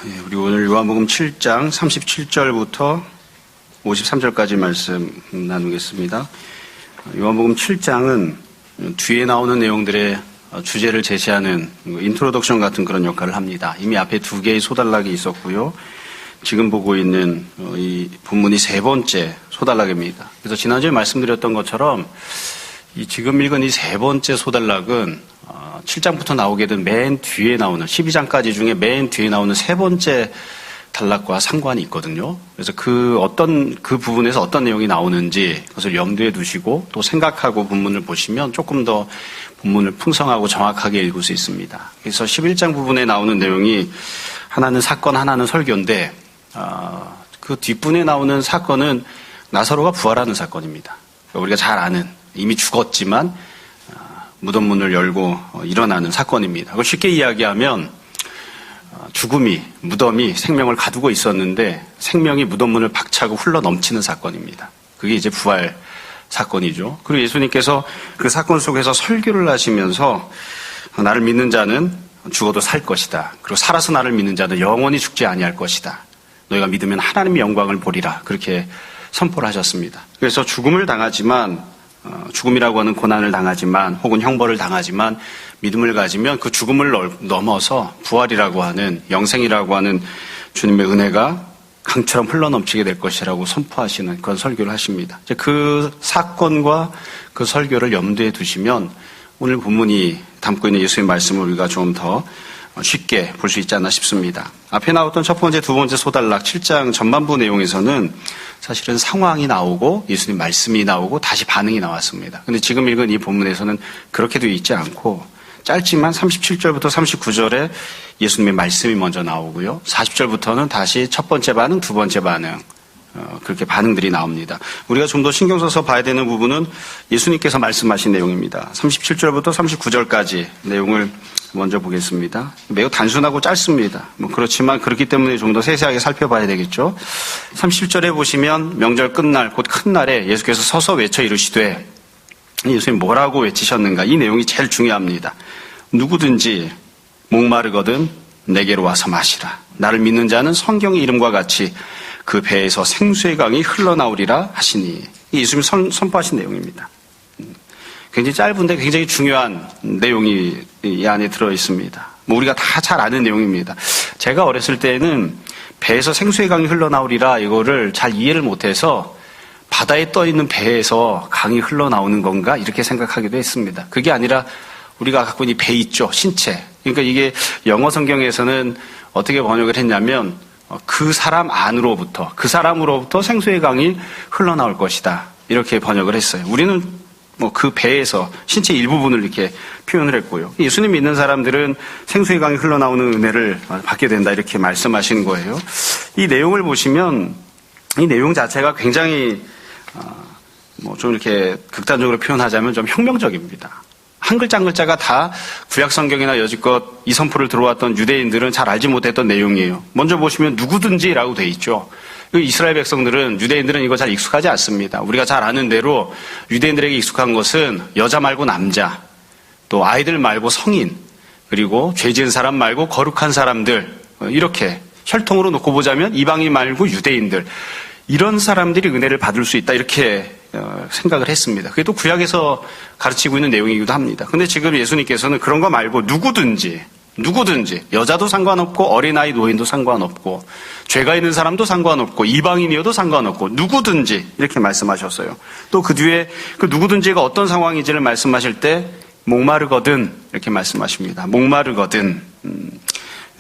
우리 오늘 요한복음 7장 37절부터 53절까지 말씀 나누겠습니다. 요한복음 7장은 뒤에 나오는 내용들의 주제를 제시하는 인트로덕션 같은 그런 역할을 합니다. 이미 앞에 두 개의 소단락이 있었고요. 지금 보고 있는 이 본문이 세 번째 소단락입니다. 그래서 지난주에 말씀드렸던 것처럼 지금 읽은 이 세 번째 소단락은 7장부터 나오게 된 맨 뒤에 나오는 12장까지 중에 맨 뒤에 나오는 세 번째 단락과 상관이 있거든요. 그래서 그 부분에서 어떤 내용이 나오는지 그것을 염두에 두시고 또 생각하고 본문을 보시면 조금 더 본문을 풍성하고 정확하게 읽을 수 있습니다. 그래서 11장 부분에 나오는 내용이 하나는 사건, 하나는 설교인데 그 뒷분에 나오는 사건은 나사로가 부활하는 사건입니다. 우리가 잘 아는 이미 죽었지만 무덤 문을 열고 일어나는 사건입니다. 그걸 쉽게 이야기하면 무덤이 생명을 가두고 있었는데 생명이 무덤 문을 박차고 흘러 넘치는 사건입니다. 그게 이제 부활 사건이죠. 그리고 예수님께서 그 사건 속에서 설교를 하시면서 나를 믿는 자는 죽어도 살 것이다. 그리고 살아서 나를 믿는 자는 영원히 죽지 아니할 것이다. 너희가 믿으면 하나님의 영광을 보리라. 그렇게 선포를 하셨습니다. 그래서 죽음이라고 하는 고난을 당하지만 혹은 형벌을 당하지만 믿음을 가지면 그 죽음을 넘어서 부활이라고 하는 영생이라고 하는 주님의 은혜가 강처럼 흘러넘치게 될 것이라고 선포하시는 그런 설교를 하십니다. 그 사건과 그 설교를 염두에 두시면 오늘 본문이 담고 있는 예수의 말씀을 우리가 좀 더 쉽게 볼 수 있지 않나 싶습니다. 앞에 나왔던 첫 번째, 두 번째 소단락 7장 전반부 내용에서는 사실은 상황이 나오고 예수님 말씀이 나오고 다시 반응이 나왔습니다. 근데 지금 읽은 이 본문에서는 그렇게 되어 있지 않고 짧지만 37절부터 39절에 예수님의 말씀이 먼저 나오고요. 40절부터는 다시 첫 번째 반응, 두 번째 반응 그렇게 반응들이 나옵니다. 우리가 좀 더 신경 써서 봐야 되는 부분은 예수님께서 말씀하신 내용입니다. 37절부터 39절까지 내용을 먼저 보겠습니다. 매우 단순하고 짧습니다. 그렇지만 그렇기 때문에 좀 더 세세하게 살펴봐야 되겠죠. 37절에 보시면 명절 끝날 곧 큰 날에 예수께서 서서 외쳐 이르시되 예수님 뭐라고 외치셨는가? 이 내용이 제일 중요합니다. 누구든지 목마르거든 내게로 와서 마시라. 나를 믿는 자는 성경의 이름과 같이 그 배에서 생수의 강이 흘러나오리라 하시니 예수님이 선포하신 내용입니다. 굉장히 짧은데 굉장히 중요한 내용이 이 안에 들어있습니다. 우리가 다 잘 아는 내용입니다. 제가 어렸을 때는 배에서 생수의 강이 흘러나오리라 이거를 잘 이해를 못해서 바다에 떠있는 배에서 강이 흘러나오는 건가 이렇게 생각하기도 했습니다. 그게 아니라 우리가 갖고 있는 배 있죠. 신체. 그러니까 이게 영어 성경에서는 어떻게 번역을 했냐면 그 사람으로부터 생수의 강이 흘러나올 것이다. 이렇게 번역을 했어요. 우리는 그 배에서 신체 일부분을 이렇게 표현을 했고요. 예수님 믿는 사람들은 생수의 강이 흘러나오는 은혜를 받게 된다. 이렇게 말씀하시는 거예요. 이 내용을 보시면 이 내용 자체가 굉장히 좀 이렇게 극단적으로 표현하자면 좀 혁명적입니다. 한 글자 한 글자가 다 구약 성경이나 여지껏 이 선포를 들어왔던 유대인들은 잘 알지 못했던 내용이에요. 먼저 보시면 누구든지라고 돼 있죠. 이스라엘 백성들은 유대인들은 이거 잘 익숙하지 않습니다. 우리가 잘 아는 대로 유대인들에게 익숙한 것은 여자 말고 남자, 또 아이들 말고 성인, 그리고 죄 지은 사람 말고 거룩한 사람들 이렇게 혈통으로 놓고 보자면 이방인 말고 유대인들 이런 사람들이 은혜를 받을 수 있다 이렇게 생각을 했습니다. 그게 또 구약에서 가르치고 있는 내용이기도 합니다. 근데 지금 예수님께서는 그런 거 말고 누구든지 여자도 상관없고 어린아이 노인도 상관없고 죄가 있는 사람도 상관없고 이방인이어도 상관없고 누구든지 이렇게 말씀하셨어요. 또 그 뒤에 그 누구든지가 어떤 상황인지를 말씀하실 때 목마르거든 이렇게 말씀하십니다. 목마르거든.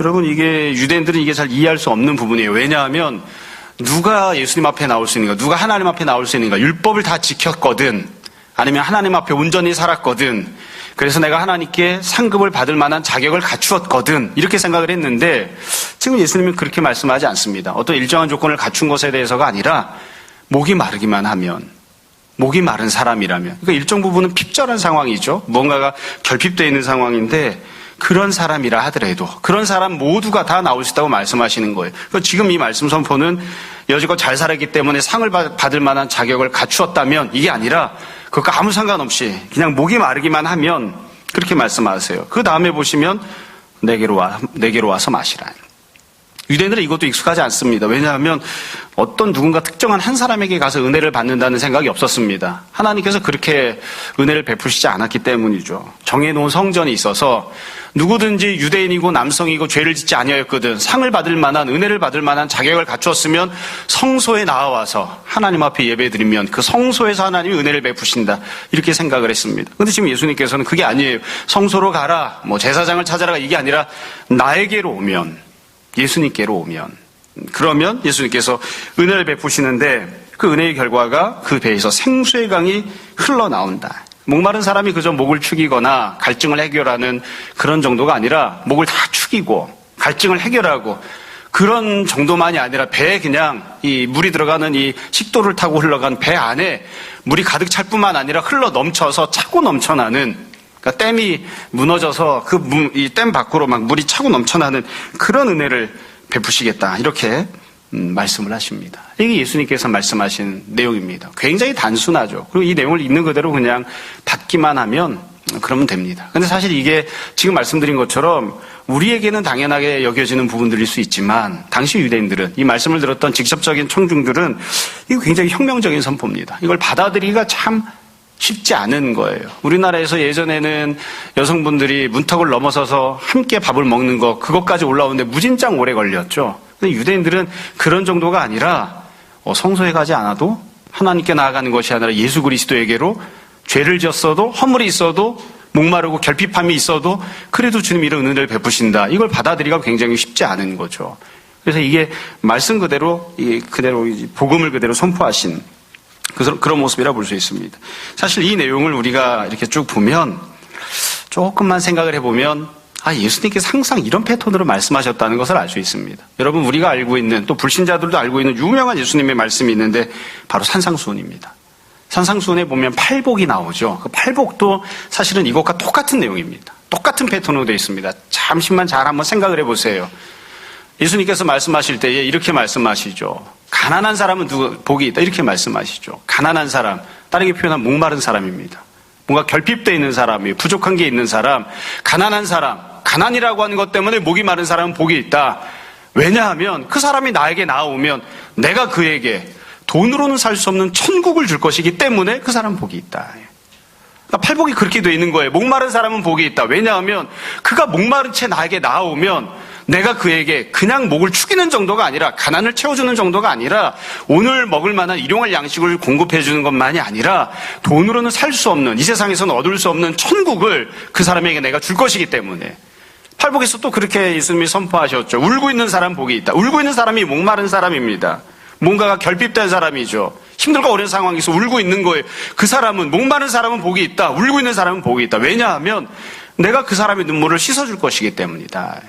여러분 이게 유대인들은 이게 잘 이해할 수 없는 부분이에요. 왜냐하면 누가 예수님 앞에 나올 수 있는가? 누가 하나님 앞에 나올 수 있는가? 율법을 다 지켰거든. 아니면 하나님 앞에 온전히 살았거든. 그래서 내가 하나님께 상급을 받을 만한 자격을 갖추었거든. 이렇게 생각을 했는데 지금 예수님은 그렇게 말씀하지 않습니다. 어떤 일정한 조건을 갖춘 것에 대해서가 아니라 목이 마르기만 하면, 목이 마른 사람이라면, 그러니까 일정 부분은 핍절한 상황이죠. 뭔가가 결핍되어 있는 상황인데 그런 사람이라 하더라도 그런 사람 모두가 다 나올 수 있다고 말씀하시는 거예요. 지금 이 말씀 선포는 여지껏 잘 살았기 때문에 상을 받을 만한 자격을 갖추었다면 이게 아니라 그것과 아무 상관없이 그냥 목이 마르기만 하면 그렇게 말씀하세요. 그 다음에 보시면 내게로 와서 마시라. 유대인들은 이것도 익숙하지 않습니다. 왜냐하면 어떤 누군가 특정한 한 사람에게 가서 은혜를 받는다는 생각이 없었습니다. 하나님께서 그렇게 은혜를 베푸시지 않았기 때문이죠. 정해놓은 성전이 있어서 누구든지 유대인이고 남성이고 죄를 짓지 아니하였거든 상을 받을 만한, 은혜를 받을 만한 자격을 갖추었으면 성소에 나와서 하나님 앞에 예배드리면 그 성소에서 하나님이 은혜를 베푸신다, 이렇게 생각을 했습니다. 그런데 지금 예수님께서는 그게 아니에요. 성소로 가라, 제사장을 찾아라, 이게 아니라 나에게로 오면, 예수님께로 오면, 그러면 예수님께서 은혜를 베푸시는데 그 은혜의 결과가 그 배에서 생수의 강이 흘러나온다. 목마른 사람이 그저 목을 축이거나 갈증을 해결하는 그런 정도가 아니라 목을 다 축이고 갈증을 해결하고 그런 정도만이 아니라 배에 그냥 이 물이 들어가는 이 식도를 타고 흘러간 배 안에 물이 가득 찰 뿐만 아니라 흘러 넘쳐서 차고 넘쳐나는, 그러니까 댐이 무너져서 이 댐 밖으로 막 물이 차고 넘쳐나는 그런 은혜를 베푸시겠다, 이렇게 말씀을 하십니다. 이게 예수님께서 말씀하신 내용입니다. 굉장히 단순하죠. 그리고 이 내용을 있는 그대로 그냥 받기만 하면 그러면 됩니다. 근데 사실 이게 지금 말씀드린 것처럼 우리에게는 당연하게 여겨지는 부분들일 수 있지만 당시 유대인들은, 이 말씀을 들었던 직접적인 청중들은 이거 굉장히 혁명적인 선포입니다. 이걸 받아들이기가 참 쉽지 않은 거예요. 우리나라에서 예전에는 여성분들이 문턱을 넘어서서 함께 밥을 먹는 거, 그것까지 올라오는데 무진장 오래 걸렸죠. 근데 유대인들은 그런 정도가 아니라 성소에 가지 않아도 하나님께 나아가는 것이 아니라 예수 그리스도에게로 죄를 지었어도, 허물이 있어도, 목마르고 결핍함이 있어도 그래도 주님 이런 은혜를 베푸신다, 이걸 받아들이기가 굉장히 쉽지 않은 거죠. 그래서 이게 말씀 그대로 복음을 그대로 선포하신 그런 모습이라 볼 수 있습니다. 사실 이 내용을 우리가 이렇게 쭉 보면, 조금만 생각을 해보면 예수님께서 항상 이런 패턴으로 말씀하셨다는 것을 알 수 있습니다. 여러분, 우리가 알고 있는, 또 불신자들도 알고 있는 유명한 예수님의 말씀이 있는데 바로 산상수훈입니다. 산상수훈에 보면 팔복이 나오죠. 그 팔복도 사실은 이것과 똑같은 내용입니다. 똑같은 패턴으로 되어 있습니다. 잠시만 잘 한번 생각을 해보세요. 예수님께서 말씀하실 때에 이렇게 말씀하시죠. 가난한 사람은 복이 있다, 이렇게 말씀하시죠. 가난한 사람, 다르게 표현하면 목마른 사람입니다. 뭔가 결핍되어 있는 사람이, 부족한 게 있는 사람, 가난한 사람, 가난이라고 하는 것 때문에 목이 마른 사람은 복이 있다. 왜냐하면 그 사람이 나에게 나아오면 내가 그에게 돈으로는 살 수 없는 천국을 줄 것이기 때문에 그 사람은 복이 있다. 그러니까 팔복이 그렇게 되어 있는 거예요. 목마른 사람은 복이 있다. 왜냐하면 그가 목마른 채 나에게 나아오면 내가 그에게 그냥 목을 축이는 정도가 아니라, 가난을 채워주는 정도가 아니라, 오늘 먹을 만한 일용할 양식을 공급해 주는 것만이 아니라 돈으로는 살 수 없는, 이 세상에서는 얻을 수 없는 천국을 그 사람에게 내가 줄 것이기 때문에. 팔복에서 또 그렇게 예수님이 선포하셨죠. 울고 있는 사람 복이 있다. 울고 있는 사람이 목마른 사람입니다. 뭔가가 결핍된 사람이죠. 힘들고 어려운 상황에서 울고 있는 거예요. 그 사람은, 목마른 사람은 복이 있다. 울고 있는 사람은 복이 있다. 왜냐하면 내가 그 사람의 눈물을 씻어줄 것이기 때문이다.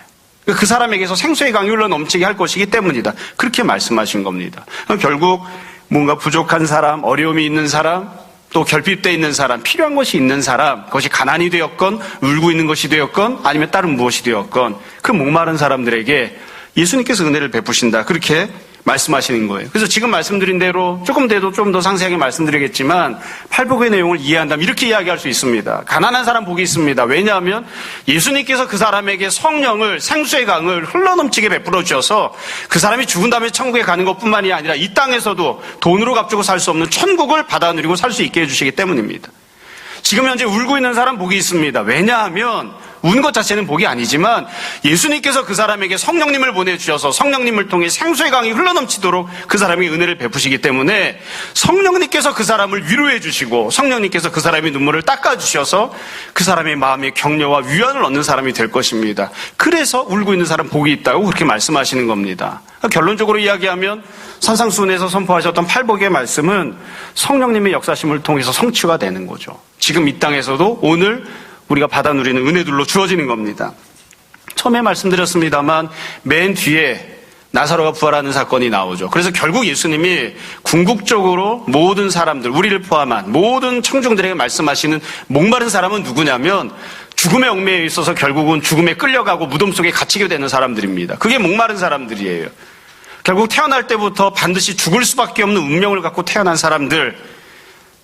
그 사람에게서 생수의 강이 흘러 넘치게 할 것이기 때문이다. 그렇게 말씀하신 겁니다. 결국 뭔가 부족한 사람, 어려움이 있는 사람, 또 결핍되어 있는 사람, 필요한 것이 있는 사람, 그것이 가난이 되었건 울고 있는 것이 되었건 아니면 다른 무엇이 되었건 그 목마른 사람들에게 예수님께서 은혜를 베푸신다, 그렇게 말씀하시는 거예요. 그래서 지금 말씀드린 대로 조금 더 상세하게 말씀드리겠지만 팔복의 내용을 이해한다면 이렇게 이야기할 수 있습니다. 가난한 사람 복이 있습니다. 왜냐하면 예수님께서 그 사람에게 성령을, 생수의 강을 흘러넘치게 베풀어 주셔서 그 사람이 죽은 다음에 천국에 가는 것뿐만이 아니라 이 땅에서도 돈으로 값주고 살 수 없는 천국을 받아 누리고 살 수 있게 해주시기 때문입니다. 지금 현재 울고 있는 사람 복이 있습니다. 왜냐하면 우는 것 자체는 복이 아니지만 예수님께서 그 사람에게 성령님을 보내주셔서 성령님을 통해 생수의 강이 흘러넘치도록 그 사람에게 은혜를 베푸시기 때문에 성령님께서 그 사람을 위로해 주시고 성령님께서 그 사람의 눈물을 닦아주셔서 그 사람의 마음에 격려와 위안을 얻는 사람이 될 것입니다. 그래서 울고 있는 사람 복이 있다고 그렇게 말씀하시는 겁니다. 결론적으로 이야기하면 산상수훈에서 선포하셨던 팔복의 말씀은 성령님의 역사심을 통해서 성취가 되는 거죠. 지금 이 땅에서도 오늘 우리가 받아 누리는 은혜들로 주어지는 겁니다. 처음에 말씀드렸습니다만 맨 뒤에 나사로가 부활하는 사건이 나오죠. 그래서 결국 예수님이 궁극적으로 모든 사람들, 우리를 포함한 모든 청중들에게 말씀하시는 목마른 사람은 누구냐면 죽음의 얽매여 있어서 결국은 죽음에 끌려가고 무덤 속에 갇히게 되는 사람들입니다. 그게 목마른 사람들이에요. 결국 태어날 때부터 반드시 죽을 수밖에 없는 운명을 갖고 태어난 사람들,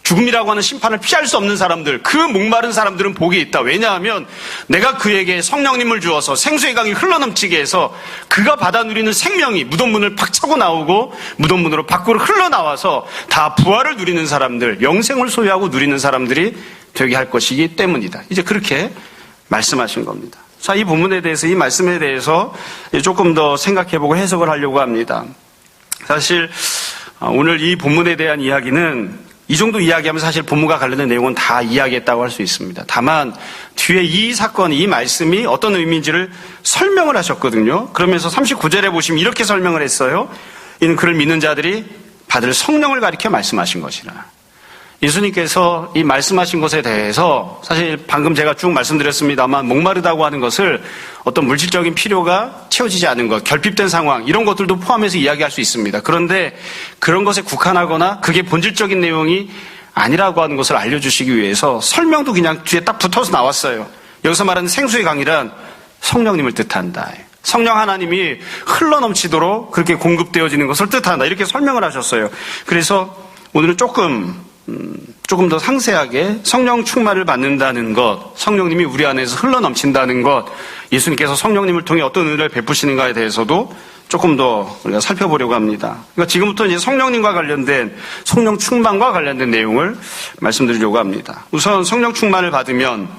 죽음이라고 하는 심판을 피할 수 없는 사람들, 그 목마른 사람들은 복이 있다. 왜냐하면 내가 그에게 성령님을 주어서 생수의 강이 흘러넘치게 해서 그가 받아 누리는 생명이 무덤문을 팍 차고 나오고 무덤문으로 밖으로 흘러나와서 다 부활을 누리는 사람들, 영생을 소유하고 누리는 사람들이 되게 할 것이기 때문이다. 이제 그렇게 말씀하신 겁니다. 자, 이 본문에 대해서, 이 말씀에 대해서 조금 더 생각해보고 해석을 하려고 합니다. 사실 오늘 이 본문에 대한 이야기는 이 정도 이야기하면 사실 본문과 관련된 내용은 다 이야기했다고 할 수 있습니다. 다만 뒤에 이 사건, 이 말씀이 어떤 의미인지를 설명을 하셨거든요. 그러면서 39절에 보시면 이렇게 설명을 했어요. 이는 그를 믿는 자들이 받을 성령을 가리켜 말씀하신 것이라. 예수님께서 이 말씀하신 것에 대해서 사실 방금 제가 쭉 말씀드렸습니다만 목마르다고 하는 것을 어떤 물질적인 필요가 채워지지 않은 것, 결핍된 상황 이런 것들도 포함해서 이야기할 수 있습니다. 그런데 그런 것에 국한하거나 그게 본질적인 내용이 아니라고 하는 것을 알려주시기 위해서 설명도 그냥 뒤에 딱 붙어서 나왔어요. 여기서 말하는 생수의 강이란 성령님을 뜻한다. 성령 하나님이 흘러넘치도록 그렇게 공급되어지는 것을 뜻한다. 이렇게 설명을 하셨어요. 그래서 오늘은 조금 더 상세하게 성령 충만을 받는다는 것, 성령님이 우리 안에서 흘러넘친다는 것, 예수님께서 성령님을 통해 어떤 은혜를 베푸시는가에 대해서도 조금 더 우리가 살펴보려고 합니다. 그러니까 지금부터 이제 성령님과 관련된, 성령 충만과 관련된 내용을 말씀드리려고 합니다. 우선 성령 충만을 받으면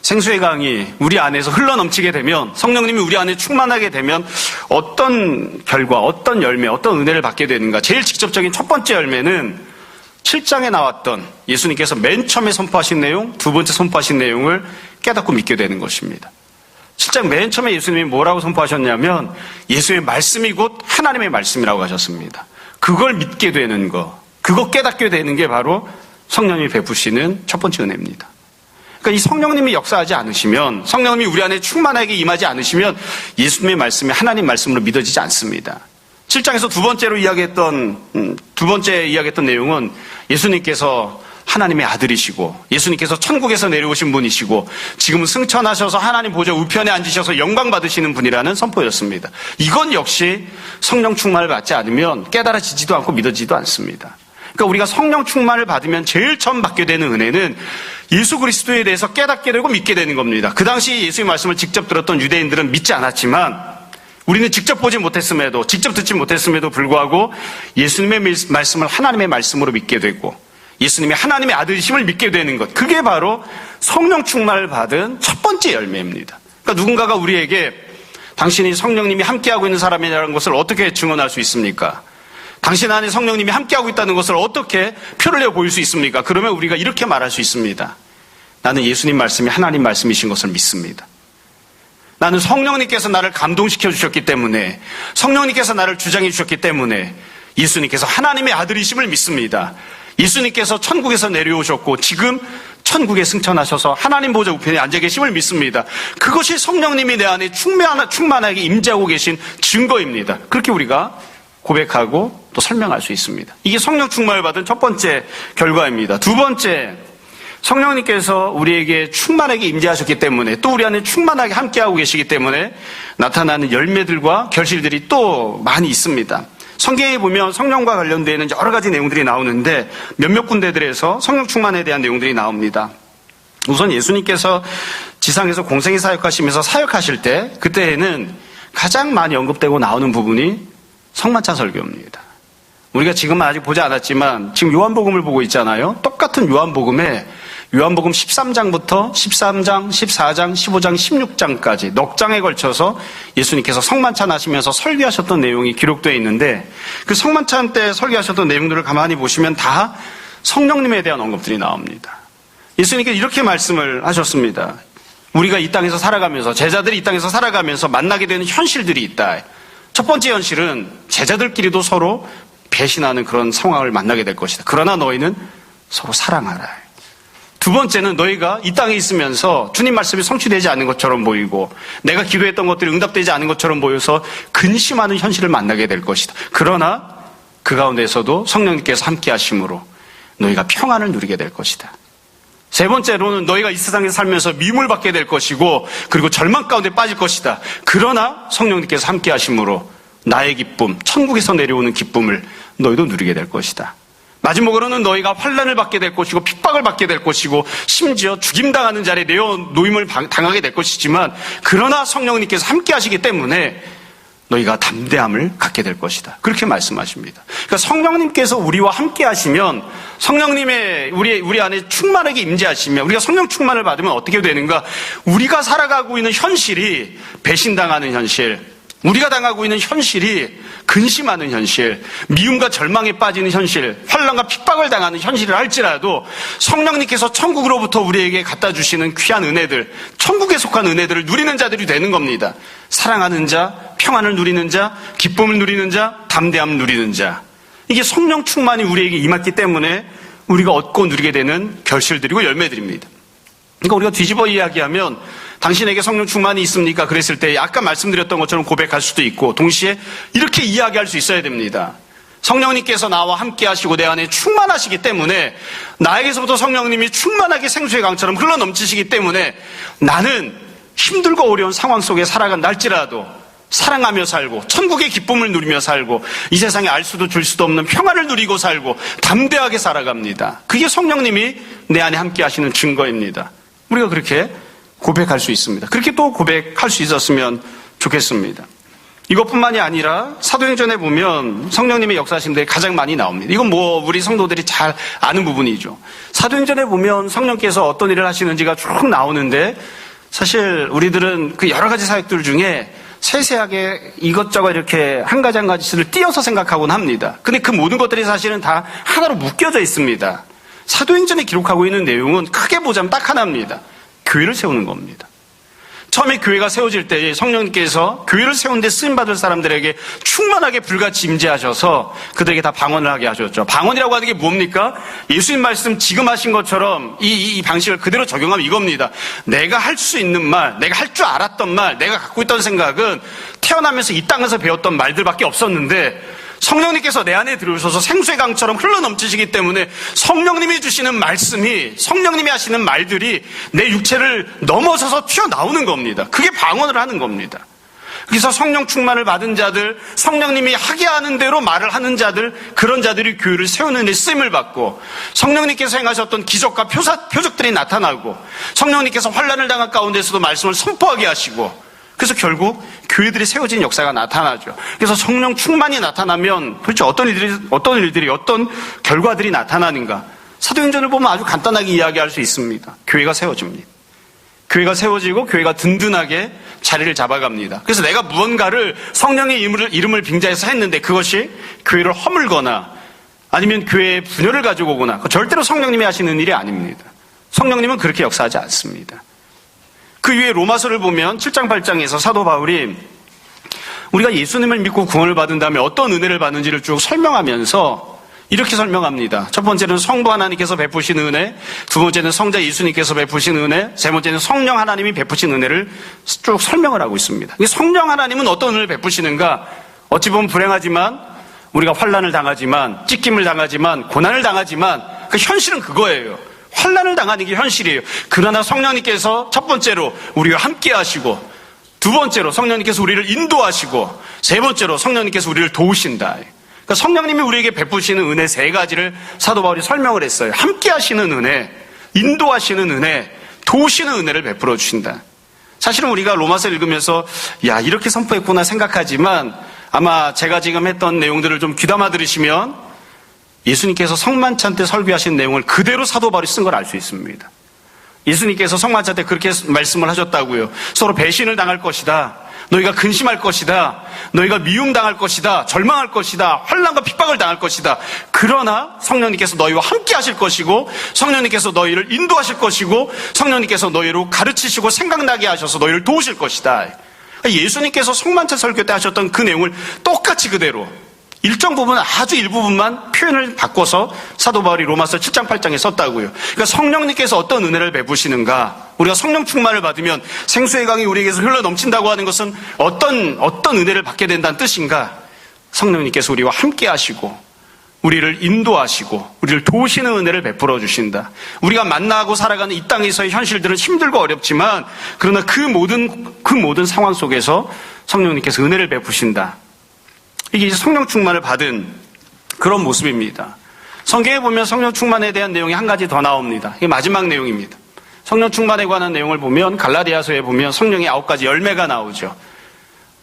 생수의 강이 우리 안에서 흘러넘치게 되면, 성령님이 우리 안에 충만하게 되면 어떤 결과, 어떤 열매, 어떤 은혜를 받게 되는가. 제일 직접적인 첫 번째 열매는 7장에 나왔던 예수님께서 맨 처음에 선포하신 내용, 두 번째 선포하신 내용을 깨닫고 믿게 되는 것입니다. 7장 맨 처음에 예수님이 뭐라고 선포하셨냐면 예수의 말씀이 곧 하나님의 말씀이라고 하셨습니다. 그걸 믿게 되는 거, 그거 깨닫게 되는 게 바로 성령님이 베푸시는 첫 번째 은혜입니다. 그러니까 이 성령님이 역사하지 않으시면, 성령님이 우리 안에 충만하게 임하지 않으시면 예수님의 말씀이 하나님 말씀으로 믿어지지 않습니다. 7장에서 두 번째 이야기했던 내용은 예수님께서 하나님의 아들이시고 예수님께서 천국에서 내려오신 분이시고 지금은 승천하셔서 하나님 보좌 우편에 앉으셔서 영광 받으시는 분이라는 선포였습니다. 이건 역시 성령 충만을 받지 않으면 깨달아지지도 않고 믿어지지도 않습니다. 그러니까 우리가 성령 충만을 받으면 제일 처음 받게 되는 은혜는 예수 그리스도에 대해서 깨닫게 되고 믿게 되는 겁니다. 그 당시 예수의 말씀을 직접 들었던 유대인들은 믿지 않았지만 우리는 직접 보지 못했음에도, 직접 듣지 못했음에도 불구하고 예수님의 말씀을 하나님의 말씀으로 믿게 되고 예수님이 하나님의 아들이심을 믿게 되는 것, 그게 바로 성령 충만을 받은 첫 번째 열매입니다. 그러니까 누군가가 우리에게 당신이 성령님이 함께하고 있는 사람이라는 것을 어떻게 증언할 수 있습니까? 당신 안에 성령님이 함께하고 있다는 것을 어떻게 표를 내어 보일 수 있습니까? 그러면 우리가 이렇게 말할 수 있습니다. 나는 예수님 말씀이 하나님 말씀이신 것을 믿습니다. 나는 성령님께서 나를 감동시켜 주셨기 때문에, 성령님께서 나를 주장해 주셨기 때문에 예수님께서 하나님의 아들이심을 믿습니다. 예수님께서 천국에서 내려오셨고 지금 천국에 승천하셔서 하나님 보좌 우편에 앉아 계심을 믿습니다. 그것이 성령님이 내 안에 충만하게 임재하고 계신 증거입니다. 그렇게 우리가 고백하고 또 설명할 수 있습니다. 이게 성령 충만을 받은 첫 번째 결과입니다. 두 번째, 성령님께서 우리에게 충만하게 임재하셨기 때문에 또 우리 안에 충만하게 함께하고 계시기 때문에 나타나는 열매들과 결실들이 또 많이 있습니다. 성경에 보면 성령과 관련되는 여러 가지 내용들이 나오는데 몇몇 군데들에서 성령 충만에 대한 내용들이 나옵니다. 우선 예수님께서 지상에서 공생애 사역하시면서 사역하실 때 그때에는 가장 많이 언급되고 나오는 부분이 성만찬 설교입니다. 우리가 지금은 아직 보지 않았지만 지금 요한복음을 보고 있잖아요. 똑같은 요한복음에 요한복음 13장부터 13장, 14장, 15장, 16장까지 넉 장에 걸쳐서 예수님께서 성만찬 하시면서 설교하셨던 내용이 기록되어 있는데 그 성만찬 때 설교하셨던 내용들을 가만히 보시면 다 성령님에 대한 언급들이 나옵니다. 예수님께서 이렇게 말씀을 하셨습니다. 우리가 이 땅에서 살아가면서, 제자들이 이 땅에서 살아가면서 만나게 되는 현실들이 있다. 첫 번째 현실은 제자들끼리도 서로 배신하는 그런 상황을 만나게 될 것이다. 그러나 너희는 서로 사랑하라. 두 번째는 너희가 이 땅에 있으면서 주님 말씀이 성취되지 않는 것처럼 보이고 내가 기도했던 것들이 응답되지 않은 것처럼 보여서 근심하는 현실을 만나게 될 것이다. 그러나 그 가운데서도 성령님께서 함께 하심으로 너희가 평안을 누리게 될 것이다. 세 번째로는 너희가 이 세상에 살면서 미움을 받게 될 것이고 그리고 절망 가운데 빠질 것이다. 그러나 성령님께서 함께 하심으로 나의 기쁨, 천국에서 내려오는 기쁨을 너희도 누리게 될 것이다. 마지막으로는 너희가 환난을 받게 될 것이고 핍박을 받게 될 것이고 심지어 죽임당하는 자리에 내어 놓임을 당하게 될 것이지만 그러나 성령님께서 함께 하시기 때문에 너희가 담대함을 갖게 될 것이다. 그렇게 말씀하십니다. 그러니까 성령님께서 우리와 함께 하시면 성령님의 우리 안에 충만하게 임재하시면 우리가 성령 충만을 받으면 어떻게 되는가? 우리가 살아가고 있는 현실이 배신당하는 현실, 우리가 당하고 있는 현실이 근심하는 현실, 미움과 절망에 빠지는 현실, 환난과 핍박을 당하는 현실을 할지라도 성령님께서 천국으로부터 우리에게 갖다 주시는 귀한 은혜들, 천국에 속한 은혜들을 누리는 자들이 되는 겁니다. 사랑하는 자, 평안을 누리는 자, 기쁨을 누리는 자, 담대함을 누리는 자. 이게 성령 충만이 우리에게 임했기 때문에 우리가 얻고 누리게 되는 결실들이고 열매들입니다. 그러니까 우리가 뒤집어 이야기하면 당신에게 성령 충만이 있습니까? 그랬을 때 아까 말씀드렸던 것처럼 고백할 수도 있고 동시에 이렇게 이야기할 수 있어야 됩니다. 성령님께서 나와 함께 하시고 내 안에 충만하시기 때문에 나에게서부터 성령님이 충만하게 생수의 강처럼 흘러넘치시기 때문에 나는 힘들고 어려운 상황 속에 살아간다 할지라도 사랑하며 살고 천국의 기쁨을 누리며 살고 이 세상에 알 수도 줄 수도 없는 평안을 누리고 살고 담대하게 살아갑니다. 그게 성령님이 내 안에 함께 하시는 증거입니다. 우리가 그렇게 고백할 수 있습니다. 그렇게 또 고백할 수 있었으면 좋겠습니다. 이것뿐만이 아니라 사도행전에 보면 성령님의 역사심들이 가장 많이 나옵니다. 이건 우리 성도들이 잘 아는 부분이죠. 사도행전에 보면 성령께서 어떤 일을 하시는지가 쭉 나오는데 사실 우리들은 그 여러 가지 사역들 중에 세세하게 이것저것 이렇게 한 가지 한 가지를 띄어서 생각하곤 합니다. 근데 그 모든 것들이 사실은 다 하나로 묶여져 있습니다. 사도행전에 기록하고 있는 내용은 크게 보자면 딱 하나입니다. 교회를 세우는 겁니다. 처음에 교회가 세워질 때 성령님께서 교회를 세우는데 쓰임받을 사람들에게 충만하게 불같이 임재하셔서 그들에게 다 방언을 하게 하셨죠. 방언이라고 하는 게 뭡니까? 예수님 말씀 지금 하신 것처럼 이 방식을 그대로 적용하면 이겁니다. 내가 할 수 있는 말, 내가 할 줄 알았던 말, 내가 갖고 있던 생각은 태어나면서 이 땅에서 배웠던 말들밖에 없었는데 성령님께서 내 안에 들어오셔서 생수의 강처럼 흘러넘치시기 때문에 성령님이 주시는 말씀이, 성령님이 하시는 말들이 내 육체를 넘어서서 튀어나오는 겁니다. 그게 방언을 하는 겁니다. 그래서 성령 충만을 받은 자들, 성령님이 하게 하는 대로 말을 하는 자들, 그런 자들이 교회를 세우는 데 쓰임을 받고 성령님께서 행하셨던 기적과 표적들이 나타나고 성령님께서 환난을 당한 가운데서도 말씀을 선포하게 하시고 그래서 결국 교회들이 세워진 역사가 나타나죠. 그래서 성령 충만이 나타나면 도대체 어떤 일들이 어떤 결과들이 나타나는가? 사도행전을 보면 아주 간단하게 이야기할 수 있습니다. 교회가 세워집니다. 교회가 세워지고 교회가 든든하게 자리를 잡아갑니다. 그래서 내가 무언가를 성령의 이름을 빙자해서 했는데 그것이 교회를 허물거나 아니면 교회에 분열을 가지고 오거나 절대로 성령님이 하시는 일이 아닙니다. 성령님은 그렇게 역사하지 않습니다. 그 위에 로마서를 보면 7장 8장에서 사도 바울이 우리가 예수님을 믿고 구원을 받은 다음에 어떤 은혜를 받는지를 쭉 설명하면서 이렇게 설명합니다. 첫 번째는 성부 하나님께서 베푸신 은혜, 두 번째는 성자 예수님께서 베푸신 은혜, 세 번째는 성령 하나님이 베푸신 은혜를 쭉 설명을 하고 있습니다. 성령 하나님은 어떤 은혜를 베푸시는가? 어찌 보면 불행하지만 우리가 환난을 당하지만 찢김을 당하지만 고난을 당하지만 그 현실은 그거예요. 환난을 당하는 게 현실이에요. 그러나 성령님께서 첫 번째로 우리와 함께 하시고 두 번째로 성령님께서 우리를 인도하시고 세 번째로 성령님께서 우리를 도우신다. 그러니까 성령님이 우리에게 베푸시는 은혜 세 가지를 사도 바울이 설명을 했어요. 함께 하시는 은혜, 인도하시는 은혜, 도우시는 은혜를 베풀어 주신다. 사실은 우리가 로마서 읽으면서 이렇게 선포했구나 생각하지만 아마 제가 지금 했던 내용들을 좀 귀담아 들으시면 예수님께서 성만찬 때 설교하신 내용을 그대로 사도 바울이 쓴 걸 알 수 있습니다. 예수님께서 성만찬 때 그렇게 말씀을 하셨다고요. 서로 배신을 당할 것이다. 너희가 근심할 것이다. 너희가 미움당할 것이다. 절망할 것이다. 환난과 핍박을 당할 것이다. 그러나 성령님께서 너희와 함께 하실 것이고 성령님께서 너희를 인도하실 것이고 성령님께서 너희로 가르치시고 생각나게 하셔서 너희를 도우실 것이다. 예수님께서 성만찬 설교 때 하셨던 그 내용을 똑같이 그대로 일정 부분 아주 일부분만 표현을 바꿔서 사도 바울이 로마서 7장 8장에 썼다고요. 그러니까 성령님께서 어떤 은혜를 베푸시는가? 우리가 성령 충만을 받으면 생수의 강이 우리에게서 흘러 넘친다고 하는 것은 어떤 은혜를 받게 된다는 뜻인가? 성령님께서 우리와 함께 하시고 우리를 인도하시고 우리를 도우시는 은혜를 베풀어 주신다. 우리가 만나고 살아가는 이 땅에서의 현실들은 힘들고 어렵지만 그러나 그 모든 상황 속에서 성령님께서 은혜를 베푸신다. 이게 성령 충만을 받은 그런 모습입니다. 성경에 보면 성령 충만에 대한 내용이 한 가지 더 나옵니다. 이게 마지막 내용입니다. 성령 충만에 관한 내용을 보면 갈라디아서에 보면 성령의 9가지 열매가 나오죠.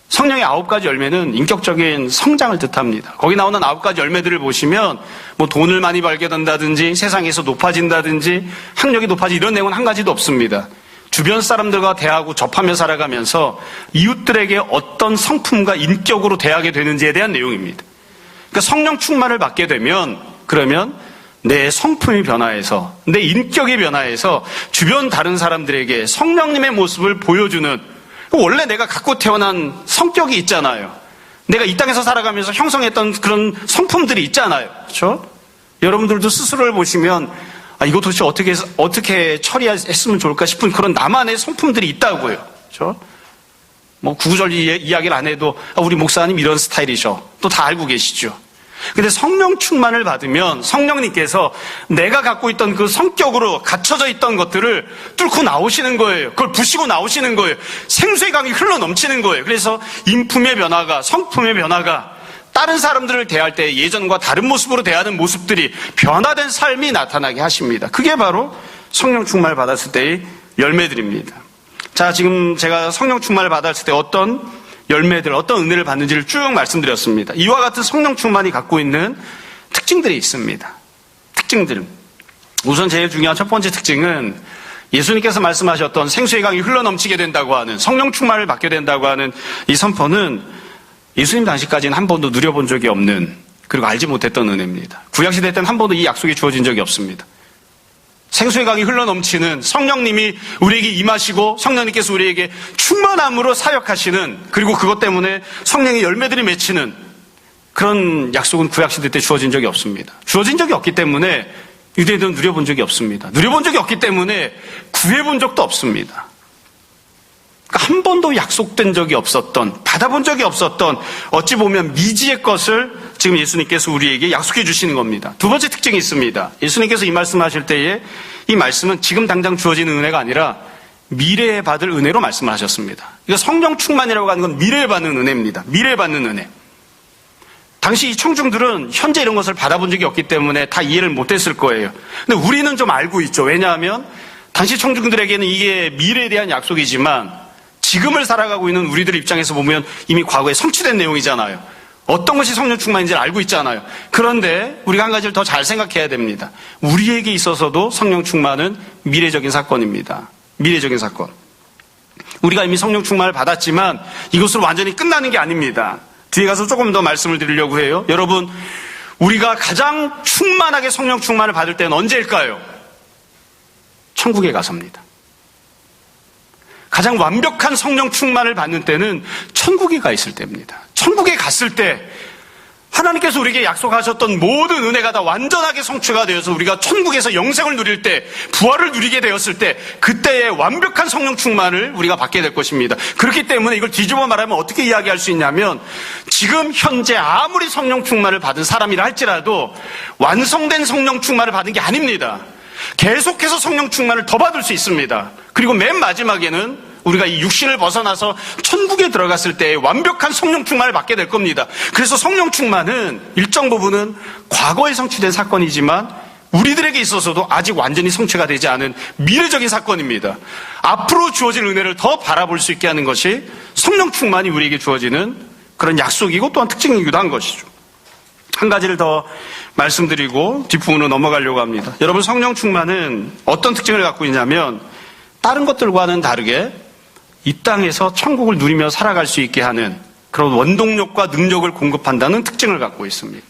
성령의 9가지 열매는 인격적인 성장을 뜻합니다. 거기 나오는 9가지 열매들을 보시면 뭐 돈을 많이 벌게 된다든지 세상에서 높아진다든지 학력이 높아지 이런 내용은 한 가지도 없습니다. 주변 사람들과 대하고 접하며 살아가면서 이웃들에게 어떤 성품과 인격으로 대하게 되는지에 대한 내용입니다. 그러니까 성령 충만을 받게 되면 그러면 내 성품이 변화해서 내 인격이 변화해서 주변 다른 사람들에게 성령님의 모습을 보여주는 원래 내가 갖고 태어난 성격이 있잖아요. 내가 이 땅에서 살아가면서 형성했던 그런 성품들이 있잖아요. 그렇죠? 여러분들도 스스로를 보시면 이거 도대체 어떻게 처리했으면 좋을까 싶은 그런 나만의 성품들이 있다고요. 그렇죠? 뭐 구구절리 이야기를 안 해도 우리 목사님 이런 스타일이셔. 또 다 알고 계시죠. 근데 성령 충만을 받으면 성령님께서 내가 갖고 있던 그 성격으로 갇혀져 있던 것들을 뚫고 나오시는 거예요. 그걸 부시고 나오시는 거예요. 생수의 강이 흘러 넘치는 거예요. 그래서 인품의 변화가, 성품의 변화가 다른 사람들을 대할 때 예전과 다른 모습으로 대하는 모습들이 변화된 삶이 나타나게 하십니다. 그게 바로 성령 충만을 받았을 때의 열매들입니다. 자, 지금 제가 성령 충만을 받았을 때 어떤 열매들, 어떤 은혜를 받는지를 쭉 말씀드렸습니다. 이와 같은 성령 충만이 갖고 있는 특징들이 있습니다. 특징들. 우선 제일 중요한 첫 번째 특징은 예수님께서 말씀하셨던 생수의 강이 흘러넘치게 된다고 하는 성령 충만을 받게 된다고 하는 이 선포는 예수님 당시까지는 한 번도 누려본 적이 없는 그리고 알지 못했던 은혜입니다. 구약시대 때는 한 번도 이 약속이 주어진 적이 없습니다. 생수의 강이 흘러넘치는 성령님이 우리에게 임하시고 성령님께서 우리에게 충만함으로 사역하시는 그리고 그것 때문에 성령의 열매들이 맺히는 그런 약속은 구약시대 때 주어진 적이 없습니다. 주어진 적이 없기 때문에 유대인들은 누려본 적이 없습니다. 누려본 적이 없기 때문에 구해본 적도 없습니다. 그러니까 한 번도 약속된 적이 없었던, 받아본 적이 없었던 어찌 보면 미지의 것을 지금 예수님께서 우리에게 약속해 주시는 겁니다. 두 번째 특징이 있습니다. 예수님께서 이 말씀하실 때에 이 말씀은 지금 당장 주어지는 은혜가 아니라 미래에 받을 은혜로 말씀을 하셨습니다. 이거 성령 충만이라고 하는 건 미래에 받는 은혜입니다. 미래에 받는 은혜. 당시 이 청중들은 현재 이런 것을 받아본 적이 없기 때문에 다 이해를 못했을 거예요. 근데 우리는 좀 알고 있죠. 왜냐하면 당시 청중들에게는 이게 미래에 대한 약속이지만 지금을 살아가고 있는 우리들 입장에서 보면 이미 과거에 성취된 내용이잖아요. 어떤 것이 성령 충만인지를 알고 있잖아요. 그런데 우리가 한 가지를 더 잘 생각해야 됩니다. 우리에게 있어서도 성령 충만은 미래적인 사건입니다. 미래적인 사건. 우리가 이미 성령 충만을 받았지만 이것으로 완전히 끝나는 게 아닙니다. 뒤에 가서 조금 더 말씀을 드리려고 해요. 여러분, 우리가 가장 충만하게 성령 충만을 받을 때는 언제일까요? 천국에 가서입니다. 가장 완벽한 성령 충만을 받는 때는 천국에 가 있을 때입니다. 천국에 갔을 때 하나님께서 우리에게 약속하셨던 모든 은혜가 다 완전하게 성취가 되어서 우리가 천국에서 영생을 누릴 때, 부활을 누리게 되었을 때 그때의 완벽한 성령 충만을 우리가 받게 될 것입니다. 그렇기 때문에 이걸 뒤집어 말하면 어떻게 이야기할 수 있냐면 지금 현재 아무리 성령 충만을 받은 사람이라 할지라도 완성된 성령 충만을 받은 게 아닙니다. 계속해서 성령 충만을 더 받을 수 있습니다. 그리고 맨 마지막에는 우리가 이 육신을 벗어나서 천국에 들어갔을 때 완벽한 성령 충만을 받게 될 겁니다. 그래서 성령 충만은 일정 부분은 과거에 성취된 사건이지만 우리들에게 있어서도 아직 완전히 성취가 되지 않은 미래적인 사건입니다. 앞으로 주어질 은혜를 더 바라볼 수 있게 하는 것이 성령 충만이 우리에게 주어지는 그런 약속이고 또한 특징이기도 한 것이죠. 한 가지를 더 말씀드리고 뒷부분으로 넘어가려고 합니다. 여러분, 성령 충만은 어떤 특징을 갖고 있냐면 다른 것들과는 다르게 이 땅에서 천국을 누리며 살아갈 수 있게 하는 그런 원동력과 능력을 공급한다는 특징을 갖고 있습니다.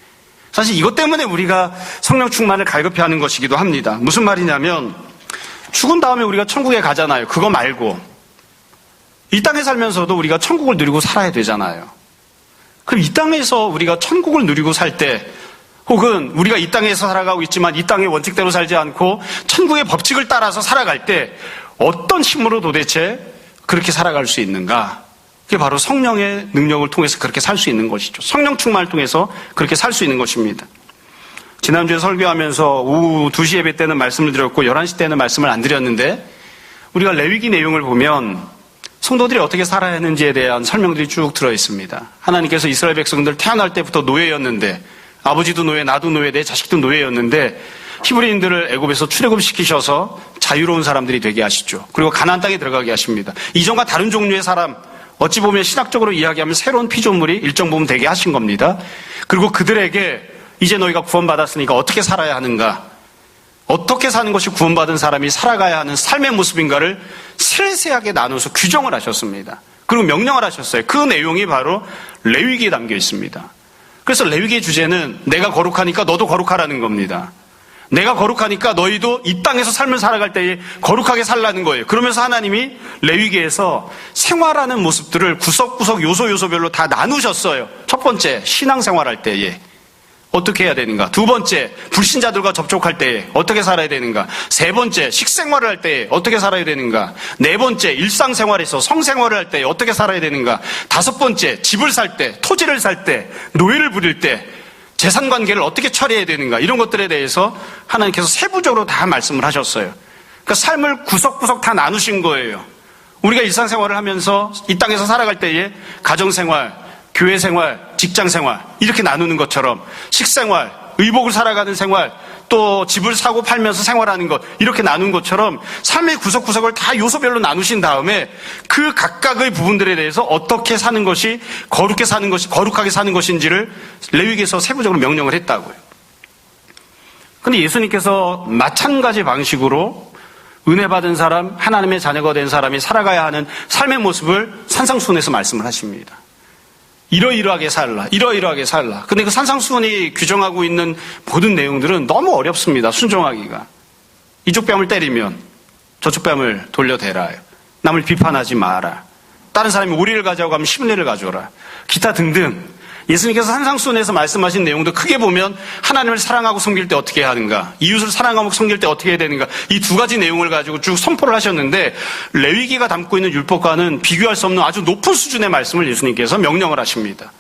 사실 이것 때문에 우리가 성령 충만을 갈급해하는 것이기도 합니다. 무슨 말이냐면 죽은 다음에 우리가 천국에 가잖아요. 그거 말고 이 땅에 살면서도 우리가 천국을 누리고 살아야 되잖아요. 그럼 이 땅에서 우리가 천국을 누리고 살 때 혹은 우리가 이 땅에서 살아가고 있지만 이 땅의 원칙대로 살지 않고 천국의 법칙을 따라서 살아갈 때 어떤 힘으로 도대체 그렇게 살아갈 수 있는가? 그게 바로 성령의 능력을 통해서 그렇게 살 수 있는 것이죠. 성령 충만을 통해서 그렇게 살 수 있는 것입니다. 지난주에 설교하면서 오후 2시 예배 때는 말씀을 드렸고 11시 때는 말씀을 안 드렸는데 우리가 레위기 내용을 보면 성도들이 어떻게 살아야 하는지에 대한 설명들이 쭉 들어 있습니다. 하나님께서 이스라엘 백성들 태어날 때부터 노예였는데 아버지도 노예, 나도 노예, 내 자식도 노예였는데 히브리인들을 애굽에서 출애굽시키셔서 자유로운 사람들이 되게 하시죠. 그리고 가나안 땅에 들어가게 하십니다. 이전과 다른 종류의 사람, 어찌 보면 신학적으로 이야기하면 새로운 피조물이 일정 부분 되게 하신 겁니다. 그리고 그들에게 이제 너희가 구원받았으니까 어떻게 살아야 하는가, 어떻게 사는 것이 구원받은 사람이 살아가야 하는 삶의 모습인가를 세세하게 나눠서 규정을 하셨습니다. 그리고 명령을 하셨어요. 그 내용이 바로 레위기에 담겨 있습니다. 그래서 레위기의 주제는 내가 거룩하니까 너도 거룩하라는 겁니다. 내가 거룩하니까 너희도 이 땅에서 삶을 살아갈 때에 거룩하게 살라는 거예요. 그러면서 하나님이 레위기에서 생활하는 모습들을 구석구석 요소별로 다 나누셨어요. 첫 번째, 신앙생활할 때에 어떻게 해야 되는가? 두 번째, 불신자들과 접촉할 때에 어떻게 살아야 되는가? 세 번째, 식생활을 할 때에 어떻게 살아야 되는가? 네 번째, 일상생활에서 성생활을 할 때에 어떻게 살아야 되는가? 다섯 번째, 집을 살 때, 토지를 살 때, 노예를 부릴 때 재산관계를 어떻게 처리해야 되는가? 이런 것들에 대해서 하나님께서 세부적으로 다 말씀을 하셨어요. 그러니까 삶을 구석구석 다 나누신 거예요. 우리가 일상생활을 하면서 이 땅에서 살아갈 때에 가정생활, 교회생활, 직장생활 이렇게 나누는 것처럼 식생활, 의복을 살아가는 생활, 또 집을 사고 팔면서 생활하는 것 이렇게 나눈 것처럼 삶의 구석구석을 다 요소별로 나누신 다음에 그 각각의 부분들에 대해서 어떻게 사는 것이 거룩하게 사는 것인지를 레위기에서 세부적으로 명령을 했다고요. 그런데 예수님께서 마찬가지 방식으로 은혜 받은 사람, 하나님의 자녀가 된 사람이 살아가야 하는 삶의 모습을 산상수훈에서 말씀을 하십니다. 이러이러하게 살라, 이러이러하게 살라. 근데 그 산상수훈이 규정하고 있는 모든 내용들은 너무 어렵습니다. 순종하기가. 이쪽 뺨을 때리면 저쪽 뺨을 돌려대라. 남을 비판하지 마라. 다른 사람이 오리를 가져가고 하면 10레를 가져오라. 기타 등등. 예수님께서 산상수훈에서 말씀하신 내용도 크게 보면 하나님을 사랑하고 섬길 때 어떻게 해야 하는가, 이웃을 사랑하고 섬길 때 어떻게 해야 되는가, 이 두 가지 내용을 가지고 쭉 선포를 하셨는데 레위기가 담고 있는 율법과는 비교할 수 없는 아주 높은 수준의 말씀을 예수님께서 명령을 하십니다.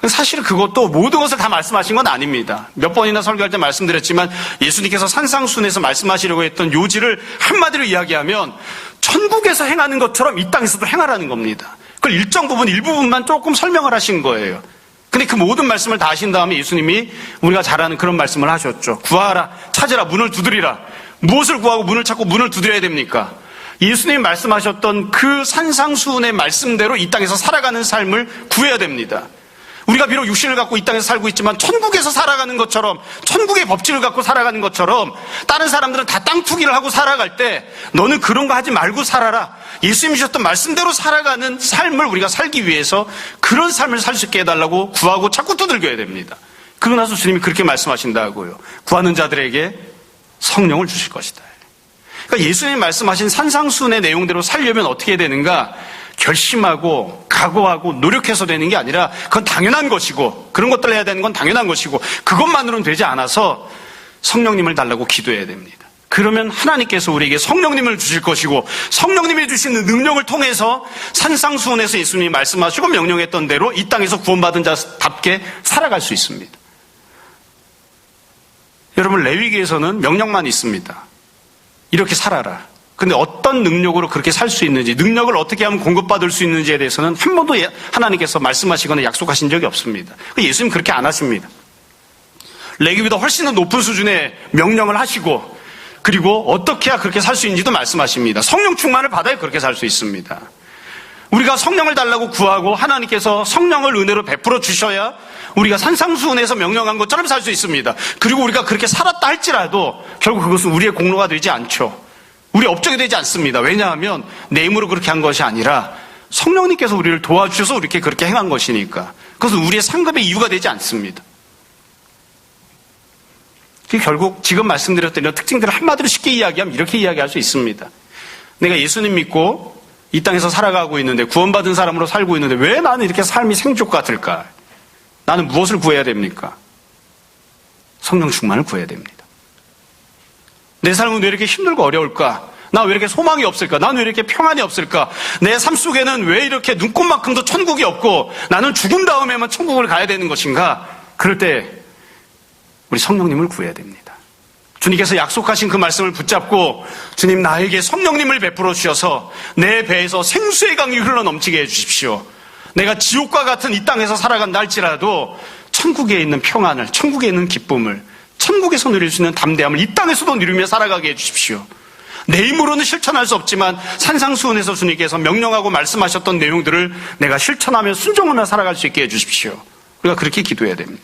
사실 그것도 모든 것을 다 말씀하신 건 아닙니다. 몇 번이나 설교할 때 말씀드렸지만 예수님께서 산상수훈에서 말씀하시려고 했던 요지를 한마디로 이야기하면 천국에서 행하는 것처럼 이 땅에서도 행하라는 겁니다. 그걸 일부분만 조금 설명을 하신 거예요. 근데 그 모든 말씀을 다 하신 다음에 예수님이 우리가 잘 아는 그런 말씀을 하셨죠. 구하라, 찾으라, 문을 두드리라. 무엇을 구하고 문을 찾고 문을 두드려야 됩니까? 예수님이 말씀하셨던 그 산상수훈의 말씀대로 이 땅에서 살아가는 삶을 구해야 됩니다. 우리가 비록 육신을 갖고 이 땅에서 살고 있지만 천국에서 살아가는 것처럼, 천국의 법칙을 갖고 살아가는 것처럼 다른 사람들은 다 땅 투기를 하고 살아갈 때 너는 그런 거 하지 말고 살아라. 예수님이 주셨던 말씀대로 살아가는 삶을 우리가 살기 위해서 그런 삶을 살 수 있게 해달라고 구하고 자꾸 두들겨야 됩니다. 그러고 나서 주님이 그렇게 말씀하신다고요. 구하는 자들에게 성령을 주실 것이다. 그러니까 예수님이 말씀하신 산상수훈의 내용대로 살려면 어떻게 해야 되는가? 결심하고 각오하고 노력해서 되는 게 아니라 그건 당연한 것이고, 그런 것들을 해야 되는 건 당연한 것이고, 그것만으로는 되지 않아서 성령님을 달라고 기도해야 됩니다. 그러면 하나님께서 우리에게 성령님을 주실 것이고, 성령님이 주시는 능력을 통해서 산상수훈에서 예수님이 말씀하시고 명령했던 대로 이 땅에서 구원받은 자답게 살아갈 수 있습니다. 여러분, 레위기에서는 명령만 있습니다. 이렇게 살아라. 근데 어떤 능력으로 그렇게 살 수 있는지, 능력을 어떻게 하면 공급받을 수 있는지에 대해서는 한 번도 하나님께서 말씀하시거나 약속하신 적이 없습니다. 예수님 그렇게 안 하십니다. 레위기보다 훨씬 더 높은 수준의 명령을 하시고, 그리고 어떻게 해야 그렇게 살 수 있는지도 말씀하십니다. 성령 충만을 받아야 그렇게 살 수 있습니다. 우리가 성령을 달라고 구하고 하나님께서 성령을 은혜로 베풀어 주셔야 우리가 산상수훈에서 명령한 것처럼 살 수 있습니다. 그리고 우리가 그렇게 살았다 할지라도 결국 그것은 우리의 공로가 되지 않죠. 우리 업적이 되지 않습니다. 왜냐하면 내 힘으로 그렇게 한 것이 아니라 성령님께서 우리를 도와주셔서 이렇게 그렇게 행한 것이니까 그것은 우리의 상급의 이유가 되지 않습니다. 결국 지금 말씀드렸던 이런 특징들을 한마디로 쉽게 이야기하면 이렇게 이야기할 수 있습니다. 내가 예수님 믿고 이 땅에서 살아가고 있는데, 구원받은 사람으로 살고 있는데 왜 나는 이렇게 삶이 생족 같을까? 나는 무엇을 구해야 됩니까? 성령 충만을 구해야 됩니다. 내 삶은 왜 이렇게 힘들고 어려울까? 나 왜 이렇게 소망이 없을까? 나는 왜 이렇게 평안이 없을까? 내 삶 속에는 왜 이렇게 눈꽃만큼도 천국이 없고 나는 죽은 다음에만 천국을 가야 되는 것인가? 그럴 때 우리 성령님을 구해야 됩니다. 주님께서 약속하신 그 말씀을 붙잡고 주님 나에게 성령님을 베풀어 주셔서 내 배에서 생수의 강이 흘러넘치게 해주십시오. 내가 지옥과 같은 이 땅에서 살아간다 할지라도 천국에 있는 평안을, 천국에 있는 기쁨을, 천국에서 누릴 수 있는 담대함을 이 땅에서도 누리며 살아가게 해주십시오. 내 힘으로는 실천할 수 없지만 산상수훈에서 주님께서 명령하고 말씀하셨던 내용들을 내가 실천하며 순종하며 살아갈 수 있게 해주십시오. 우리가 그렇게 기도해야 됩니다.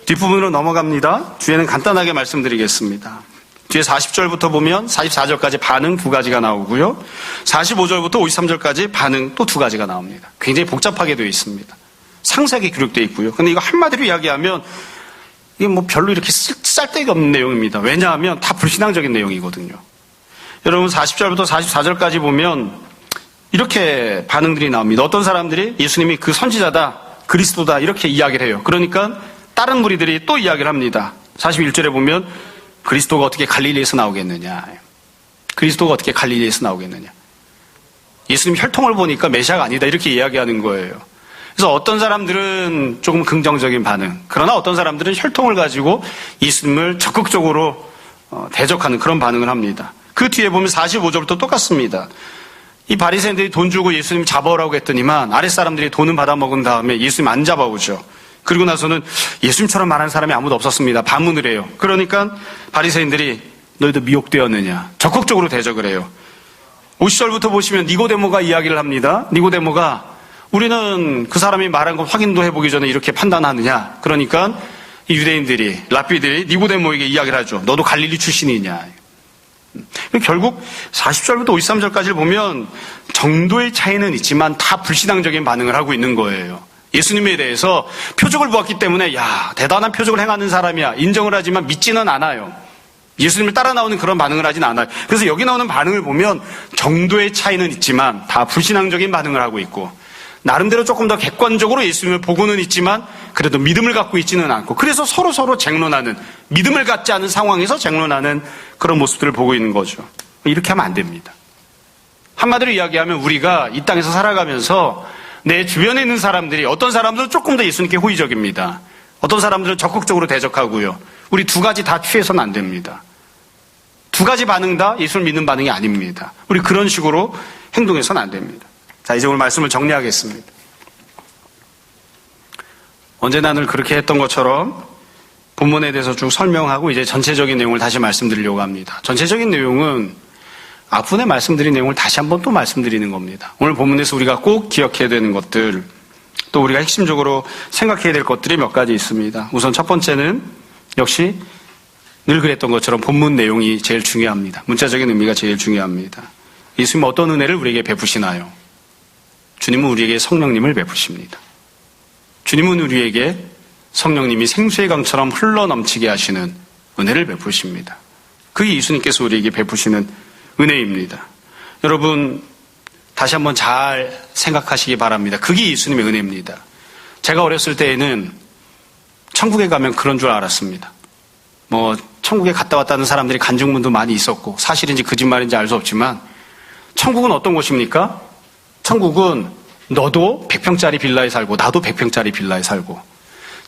뒷부분으로 넘어갑니다. 뒤에는 간단하게 말씀드리겠습니다. 뒤에 40절부터 보면 44절까지 반응 두 가지가 나오고요. 45절부터 53절까지 반응 또 두 가지가 나옵니다. 굉장히 복잡하게 되어 있습니다. 상세하게 기록되어 있고요. 근데 이거 한마디로 이야기하면 이게 뭐 별로 이렇게 쓸데가 없는 내용입니다. 왜냐하면 다 불신앙적인 내용이거든요. 여러분 40절부터 44절까지 보면 이렇게 반응들이 나옵니다. 어떤 사람들이 예수님이 그 선지자다, 그리스도다 이렇게 이야기를 해요. 그러니까 다른 무리들이 또 이야기를 합니다. 41절에 보면 그리스도가 어떻게 갈릴리에서 나오겠느냐. 그리스도가 어떻게 갈릴리에서 나오겠느냐. 예수님 혈통을 보니까 메시아가 아니다 이렇게 이야기하는 거예요. 그래서 어떤 사람들은 조금 긍정적인 반응, 그러나 어떤 사람들은 혈통을 가지고 예수님을 적극적으로 대적하는 그런 반응을 합니다. 그 뒤에 보면 45절부터 똑같습니다. 이 바리새인들이 돈 주고 예수님 잡아오라고 했더니만 아랫사람들이 돈은 받아먹은 다음에 예수님 안 잡아오죠. 그리고 나서는 예수님처럼 말하는 사람이 아무도 없었습니다. 반문을 해요. 그러니까 바리새인들이 너희도 미혹되었느냐 적극적으로 대적을 해요. 50절부터 보시면 니고데모가 이야기를 합니다. 니고데모가 우리는 그 사람이 말한 거 확인도 해보기 전에 이렇게 판단하느냐. 그러니까 이 유대인들이, 랍비들이 니고데모에게 이야기를 하죠. 너도 갈릴리 출신이냐. 결국 40절부터 53절까지를 보면 정도의 차이는 있지만 다 불신앙적인 반응을 하고 있는 거예요. 예수님에 대해서 표적을 보았기 때문에 야 대단한 표적을 행하는 사람이야 인정을 하지만 믿지는 않아요. 예수님을 따라 나오는 그런 반응을 하진 않아요. 그래서 여기 나오는 반응을 보면 정도의 차이는 있지만 다 불신앙적인 반응을 하고 있고 나름대로 조금 더 객관적으로 예수님을 보고는 있지만 그래도 믿음을 갖고 있지는 않고 그래서 서로 쟁론하는 믿음을 갖지 않은 상황에서 쟁론하는 그런 모습들을 보고 있는 거죠. 이렇게 하면 안 됩니다. 한마디로 이야기하면 우리가 이 땅에서 살아가면서 내 주변에 있는 사람들이 어떤 사람들은 조금 더 예수님께 호의적입니다. 어떤 사람들은 적극적으로 대적하고요. 우리 두 가지 다 취해서는 안 됩니다. 두 가지 반응 다 예수를 믿는 반응이 아닙니다. 우리 그런 식으로 행동해서는 안 됩니다. 자, 이제 오늘 말씀을 정리하겠습니다. 언제나 늘 그렇게 했던 것처럼 본문에 대해서 쭉 설명하고 이제 전체적인 내용을 다시 말씀드리려고 합니다. 전체적인 내용은 앞분에 말씀드린 내용을 다시 한번 또 말씀드리는 겁니다. 오늘 본문에서 우리가 꼭 기억해야 되는 것들, 또 우리가 핵심적으로 생각해야 될 것들이 몇 가지 있습니다. 우선 첫 번째는 역시 늘 그랬던 것처럼 본문 내용이 제일 중요합니다. 문자적인 의미가 제일 중요합니다. 예수님은 어떤 은혜를 우리에게 베푸시나요? 주님은 우리에게 성령님을 베푸십니다. 주님은 우리에게 성령님이 생수의 강처럼 흘러넘치게 하시는 은혜를 베푸십니다. 그게 예수님께서 우리에게 베푸시는 은혜입니다. 여러분 다시 한번 잘 생각하시기 바랍니다. 그게 예수님의 은혜입니다. 제가 어렸을 때에는 천국에 가면 그런 줄 알았습니다. 천국에 갔다 왔다는 사람들이 간증문도 많이 있었고 사실인지 거짓말인지 알 수 없지만 천국은 어떤 곳입니까? 천국은 너도 100평짜리 빌라에 살고 나도 100평짜리 빌라에 살고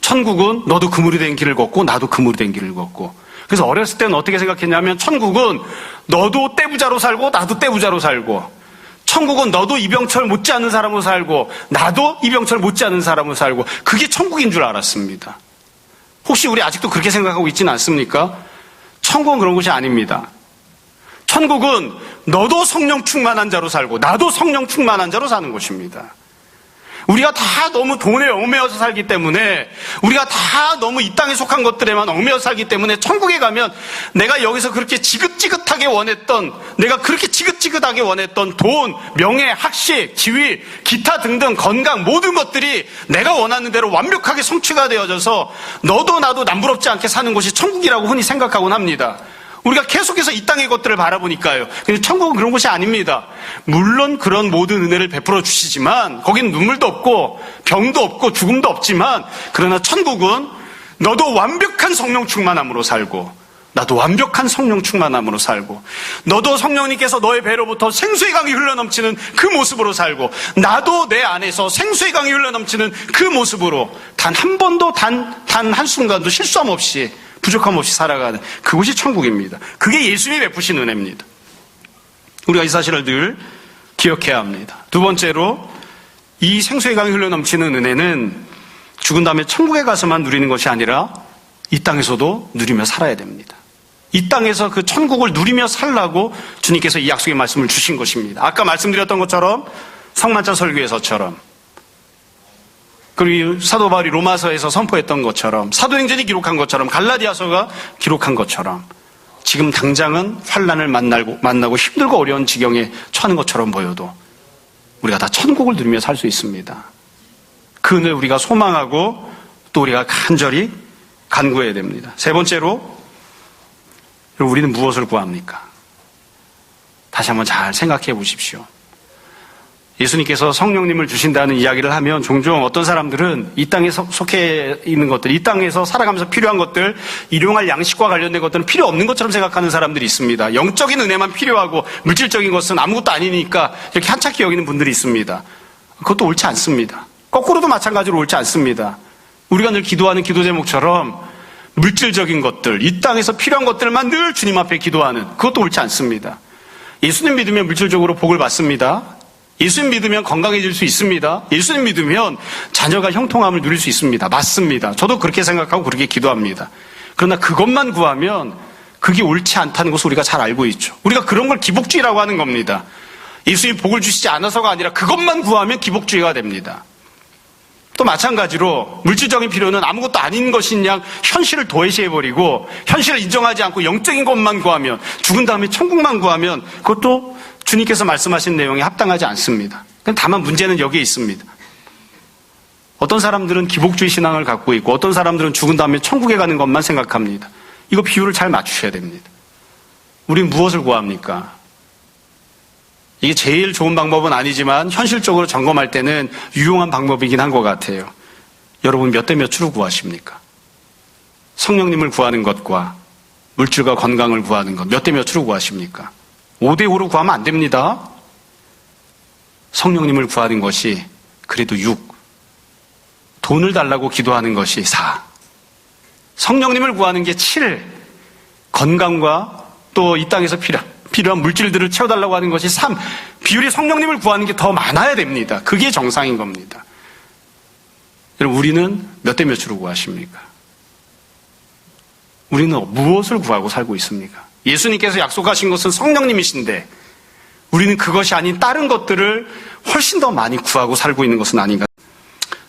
천국은 너도 그물이 된 길을 걷고 나도 그물이 된 길을 걷고 그래서 어렸을 때는 어떻게 생각했냐면 천국은 너도 떼부자로 살고 나도 떼부자로 살고 천국은 너도 이병철 못지않은 사람으로 살고 나도 이병철 못지않은 사람으로 살고 그게 천국인 줄 알았습니다. 혹시 우리 아직도 그렇게 생각하고 있지는 않습니까? 천국은 그런 곳이 아닙니다. 천국은 너도 성령 충만한 자로 살고 나도 성령 충만한 자로 사는 곳입니다. 우리가 다 너무 돈에 얽매여서 살기 때문에 우리가 다 너무 이 땅에 속한 것들에만 얽매여서 살기 때문에 천국에 가면 내가 여기서 그렇게 지긋지긋하게 원했던 내가 그렇게 지긋지긋하게 원했던 돈, 명예, 학식, 지위, 기타 등등 건강 모든 것들이 내가 원하는 대로 완벽하게 성취가 되어져서 너도 나도 남부럽지 않게 사는 곳이 천국이라고 흔히 생각하곤 합니다. 우리가 계속해서 이 땅의 것들을 바라보니까요. 근데 천국은 그런 곳이 아닙니다. 물론 그런 모든 은혜를 베풀어 주시지만 거긴 눈물도 없고 병도 없고 죽음도 없지만 그러나 천국은 너도 완벽한 성령 충만함으로 살고 나도 완벽한 성령 충만함으로 살고 너도 성령님께서 너의 배로부터 생수의 강이 흘러넘치는 그 모습으로 살고 나도 내 안에서 생수의 강이 흘러넘치는 그 모습으로 단 한 번도 단 한순간도 실수함 없이 부족함 없이 살아가는 그곳이 천국입니다. 그게 예수님이 베푸신 은혜입니다. 우리가 이 사실을 늘 기억해야 합니다. 두 번째로 이 생수의 강이 흘러넘치는 은혜는 죽은 다음에 천국에 가서만 누리는 것이 아니라 이 땅에서도 누리며 살아야 됩니다. 이 땅에서 그 천국을 누리며 살라고 주님께서 이 약속의 말씀을 주신 것입니다. 아까 말씀드렸던 것처럼 성만찬 설교에서처럼, 그리고 사도 바울이 로마서에서 선포했던 것처럼, 사도행전이 기록한 것처럼, 갈라디아서가 기록한 것처럼 지금 당장은 환난을 만나고 힘들고 어려운 지경에 처하는 것처럼 보여도 우리가 다 천국을 누리며 살 수 있습니다. 그 은혜를 우리가 소망하고 또 우리가 간절히 간구해야 됩니다. 세 번째로, 우리는 무엇을 구합니까? 다시 한번 잘 생각해 보십시오. 예수님께서 성령님을 주신다는 이야기를 하면 종종 어떤 사람들은 이 땅에 속해 있는 것들, 이 땅에서 살아가면서 필요한 것들, 일용할 양식과 관련된 것들은 필요 없는 것처럼 생각하는 사람들이 있습니다. 영적인 은혜만 필요하고 물질적인 것은 아무것도 아니니까 이렇게 한착히 여기는 분들이 있습니다. 그것도 옳지 않습니다. 거꾸로도 마찬가지로 옳지 않습니다. 우리가 늘 기도하는 기도 제목처럼 물질적인 것들, 이 땅에서 필요한 것들만 늘 주님 앞에 기도하는, 그것도 옳지 않습니다. 예수님 믿으면 물질적으로 복을 받습니다. 예수님 믿으면 건강해질 수 있습니다. 예수님 믿으면 자녀가 형통함을 누릴 수 있습니다. 맞습니다. 저도 그렇게 생각하고 그렇게 기도합니다. 그러나 그것만 구하면 그게 옳지 않다는 것을 우리가 잘 알고 있죠. 우리가 그런 걸 기복주의라고 하는 겁니다. 예수님이 복을 주시지 않아서가 아니라 그것만 구하면 기복주의가 됩니다. 또 마찬가지로 물질적인 필요는 아무것도 아닌 것인 양 현실을 도외시해버리고 현실을 인정하지 않고 영적인 것만 구하면, 죽은 다음에 천국만 구하면 그것도 주님께서 말씀하신 내용에 합당하지 않습니다. 다만 문제는 여기에 있습니다. 어떤 사람들은 기복주의 신앙을 갖고 있고 어떤 사람들은 죽은 다음에 천국에 가는 것만 생각합니다. 이거 비율을 잘 맞추셔야 됩니다. 우린 무엇을 구합니까? 이게 제일 좋은 방법은 아니지만 현실적으로 점검할 때는 유용한 방법이긴 한 것 같아요. 여러분 몇 대 몇으로 구하십니까? 성령님을 구하는 것과 물질과 건강을 구하는 것 몇 대 몇으로 구하십니까? 5대 5로 구하면 안 됩니다. 성령님을 구하는 것이 그래도 6, 돈을 달라고 기도하는 것이 4, 성령님을 구하는 게 7, 건강과 또 이 땅에서 필요한 물질들을 채워달라고 하는 것이 3, 비율이 성령님을 구하는 게 더 많아야 됩니다. 그게 정상인 겁니다. 여러분, 우리는 몇 대 몇으로 구하십니까? 우리는 무엇을 구하고 살고 있습니까? 예수님께서 약속하신 것은 성령님이신데 우리는 그것이 아닌 다른 것들을 훨씬 더 많이 구하고 살고 있는 것은 아닌가?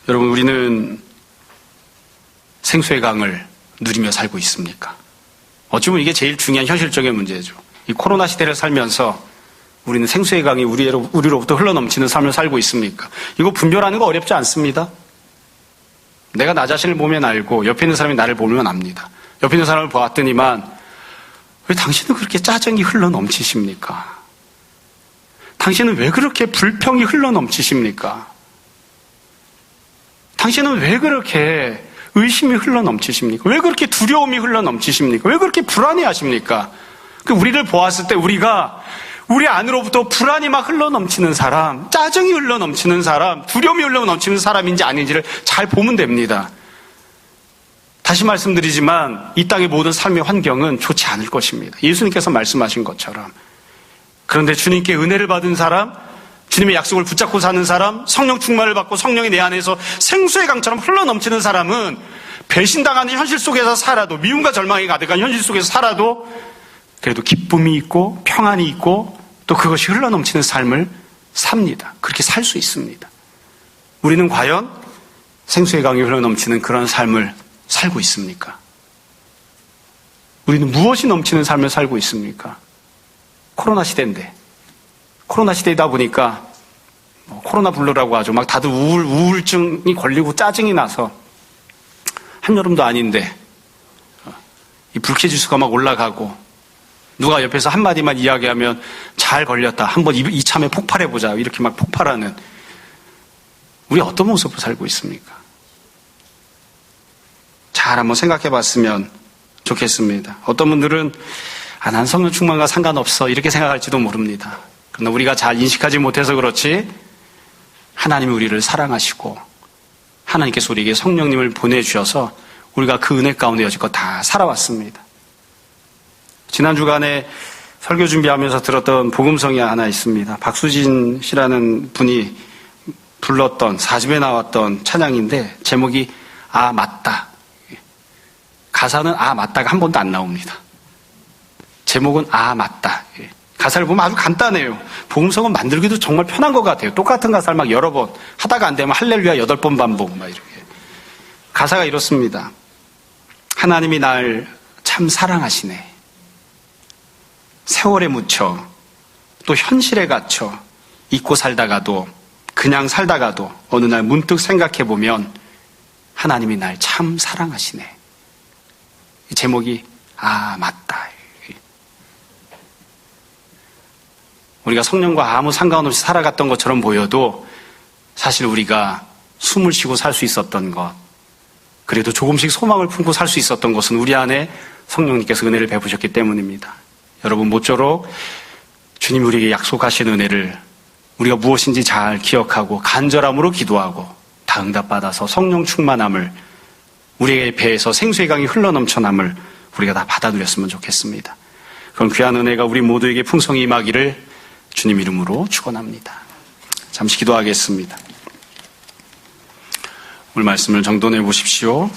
여러분, 우리는 생수의 강을 누리며 살고 있습니까? 어찌 보면 이게 제일 중요한 현실적인 문제죠. 이 코로나 시대를 살면서 우리는 생수의 강이 우리로부터 흘러넘치는 삶을 살고 있습니까? 이거 분별하는 거 어렵지 않습니다. 내가 나 자신을 보면 알고 옆에 있는 사람이 나를 보면 압니다. 옆에 있는 사람을 보았더니만 왜 당신은 그렇게 짜증이 흘러넘치십니까? 당신은 왜 그렇게 불평이 흘러넘치십니까? 당신은 왜 그렇게 의심이 흘러넘치십니까? 왜 그렇게 두려움이 흘러넘치십니까? 왜 그렇게 불안해하십니까? 우리를 보았을 때 우리가 우리 안으로부터 불안이 막 흘러넘치는 사람, 짜증이 흘러넘치는 사람, 두려움이 흘러넘치는 사람인지 아닌지를 잘 보면 됩니다. 다시 말씀드리지만 이 땅의 모든 삶의 환경은 좋지 않을 것입니다. 예수님께서 말씀하신 것처럼. 그런데 주님께 은혜를 받은 사람, 주님의 약속을 붙잡고 사는 사람, 성령 충만을 받고 성령이 내 안에서 생수의 강처럼 흘러넘치는 사람은 배신당하는 현실 속에서 살아도, 미움과 절망이 가득한 현실 속에서 살아도 그래도 기쁨이 있고 평안이 있고 또 그것이 흘러넘치는 삶을 삽니다. 그렇게 살 수 있습니다. 우리는 과연 생수의 강이 흘러넘치는 그런 삶을 살고 있습니까? 우리는 무엇이 넘치는 삶을 살고 있습니까? 코로나 시대인데, 코로나 시대이다 보니까 코로나 블루라고 하죠. 막 다들 우울증이 걸리고 짜증이 나서 한여름도 아닌데 이 불쾌지수가 막 올라가고 누가 옆에서 한마디만 이야기하면 잘 걸렸다, 한번 이참에 폭발해보자, 이렇게 막 폭발하는, 우리 어떤 모습으로 살고 있습니까? 잘 한번 생각해 봤으면 좋겠습니다. 어떤 분들은 난 성령 충만과 상관없어 이렇게 생각할지도 모릅니다. 그러나 우리가 잘 인식하지 못해서 그렇지 하나님이 우리를 사랑하시고 하나님께서 우리에게 성령님을 보내주셔서 우리가 그 은혜 가운데 여지껏 다 살아왔습니다. 지난 주간에 설교 준비하면서 들었던 복음성이 하나 있습니다. 박수진 씨라는 분이 불렀던 4집에 나왔던 찬양인데 제목이 아, 맞다. 가사는 아, 맞다가 한 번도 안 나옵니다. 제목은 아, 맞다. 가사를 보면 아주 간단해요. 복음성은 만들기도 정말 편한 것 같아요. 똑같은 가사를 막 여러 번 하다가 안 되면 할렐루야 8번 반복 막 이렇게. 가사가 이렇습니다. 하나님이 날 참 사랑하시네. 세월에 묻혀 또 현실에 갇혀 잊고 살다가도 그냥 살다가도 어느 날 문득 생각해 보면 하나님이 날 참 사랑하시네. 이 제목이 아, 맞다. 우리가 성령과 아무 상관없이 살아갔던 것처럼 보여도 사실 우리가 숨을 쉬고 살 수 있었던 것, 그래도 조금씩 소망을 품고 살 수 있었던 것은 우리 안에 성령님께서 은혜를 베푸셨기 때문입니다. 여러분, 모쪼록 주님 우리에게 약속하신 은혜를 우리가 무엇인지 잘 기억하고 간절함으로 기도하고 다 응답받아서 성령 충만함을, 우리의 배에서 생수의 강이 흘러넘쳐남을 우리가 다 받아 누렸으면 좋겠습니다. 그런 귀한 은혜가 우리 모두에게 풍성히 임하기를 주님 이름으로 축원합니다. 잠시 기도하겠습니다. 오늘 말씀을 정돈해 보십시오.